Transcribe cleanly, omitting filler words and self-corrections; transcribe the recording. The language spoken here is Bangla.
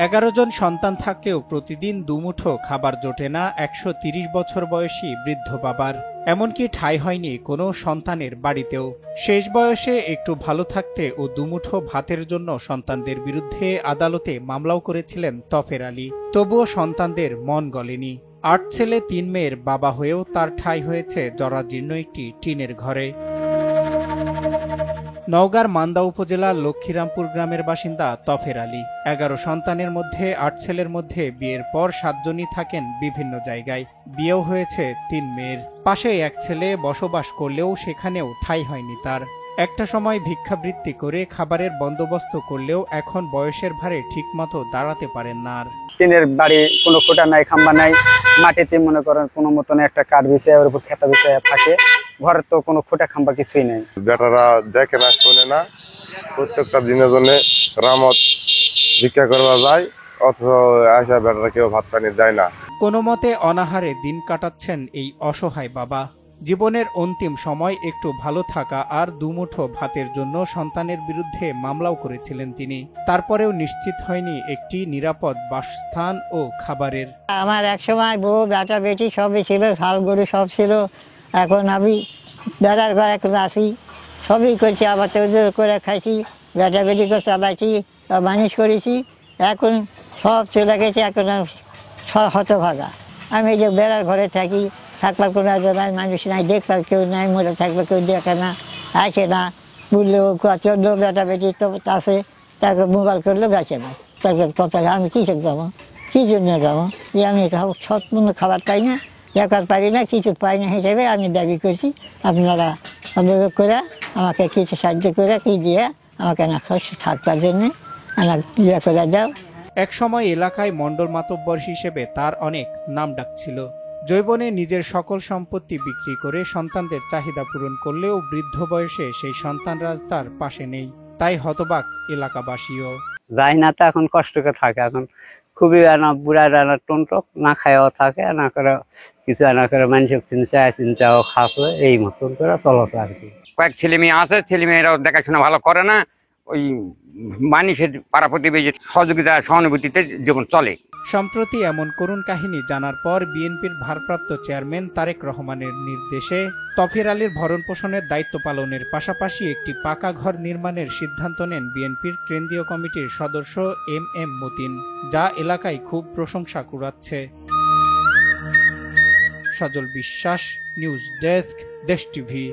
11 জন সন্তান থাকলেও প্রতিদিন দুমুঠো খাবার জোটে না 130 বছর বয়সী বৃদ্ধ বাবার। এমনকি ঠাঁই হয়নি কোনো সন্তানের বাড়িতেও। শেষ বয়সে একটু ভালো থাকতে ও দুমুঠো ভাতের জন্য সন্তানদের বিরুদ্ধে আদালতে মামলাও করেছিলেন তফের আলী। তবুও সন্তানদের মন গলেনি। 8 ছেলে 3 মেয়ের বাবা হয়েও তার ঠাঁই হয়েছে জরাজীর্ণ একটি টিনের ঘরে। নওগাঁর মান্দা উপজেলার লক্ষ্মীরামপুর গ্রামের বাসিন্দা তফের আলী। 11 সন্তানের মধ্যে 8 ছেলের মধ্যে বিয়ের পর 7 জনই থাকেন বিভিন্ন জায়গায়। বিয়েও হয়েছে 3 মেয়ের। পাশে এক ছেলে বসবাস করলেও সেখানেও ঠাঁই হয়নি তার। একটা সময় ভিক্ষাবৃত্তি করে খাবারের বন্দোবস্ত করলেও এখন বয়সের ভারে ঠিকমতো দাঁড়াতে পারেন না আর। টিনের বাড়ি, কোনো খোটা নাই, খাম্বা নাই, মাটিতে মনে করেন কোনো মতন একটা কাঠ বিছায় ওর উপর খেতা বিছায় থাকে। ঘরের তো কোনো খোটা খাম্বা কিছুই নাই। বেটারা দেখে না, শোনে না, প্রত্যেকটা দিনের জন্য রামত ভিক্ষা করবা যায়, অথচ আসা বেটারা কেউ ভাত পানি দেয় না। কোনো মতে অনাহারে দিন কাটাচ্ছেন এই অসহায় বাবা। জীবনের অন্তিম সময় একটু ভালো থাকা আর দুমুঠো ভাতের জন্য সন্তানের বিরুদ্ধে মামলাও করেছিলেন তিনি। তারপরেও নিশ্চিত হয়নি একটি নিরাপদ বাসস্থান ও খাবারের। আমার একসময় বউ বেটা বেটি সবই ছিল, শাল গরু সব ছিল। এখন আমি বেড়ার ঘর এখন আছি, সবই করছি, আবার তৈরি করে খাইছি, বেটা বেটিকে চালাইছি, মানুষ করেছি। এখন সব চলে গেছে, এখন হতভাগা। আমি এই যে বেড়ার ঘরে থাকি, থাকবার কোনো নাই, মানুষ নাই, দেখবার কেউ নাই, মরে থাকবে কেউ দেখে না, আসে না। বললেও চললো বেটা বেটি তো আছে, তাকে মোবাইল করলেও বেঁচে না। তাকে কথা আমি কিসে যাবো, কি জন্য যাবো? যে আমি সম্পূর্ণ খাবার পাই না, দেখার পারি না, কিছু পাই না হিসেবে আমি দাবি করছি আপনারা অনুরোধ করে আমাকে কিছু সাহায্য করে কি দিয়ে আমাকে না থাকবার জন্যে আমার ইয়ে করে দাও। এক সময় এলাকায় মণ্ডল মাতব্বর হিসেবে তার অনেক নাম ডাক ছিল। যৌবনে নিজের সকল সম্পত্তি বিক্রি করে সন্তানদের চাহিদা পূরণ করলেও বৃদ্ধ বয়সে সেই সন্তানরা তার পাশে নেই। তাই হতবাক এলাকাবাসীও। যাই না তো এখন কষ্ট করে থাকে, এখন খুবই বুড়া রান্না টনটক না খাওয়া থাকে, না করে কিছু না করে মানুষের চিন্তাও খাওয়া, এই মতন করে চলছে আর কি। কয়েক ছেলে মেয়ে আছে, ছেলে মেয়েরাও দেখাশোনা ভালো করে না, ওই মানুষের পাড়া প্রতিবেশী সহযোগিতা সহানুভূতিতে জীবন চলে। সম্প্রতি এমন করুণ কাহিনী জানার পর বিএনপির ভারপ্রাপ্ত চেয়ারম্যান তারেক রহমানের নির্দেশে তফির আলীর ভরণ পোষণের দায়িত্ব পালনের পাশাপাশি একটি পাকা ঘর নির্মাণের সিদ্ধান্ত নেন বিএনপির কেন্দ্রীয় কমিটির সদস্য এম মতিন, যা এলাকায় খুব প্রশংসা কুড়াচ্ছে। সজল বিশ্বাস, নিউজ ডেস্ক, দেশ টিভি।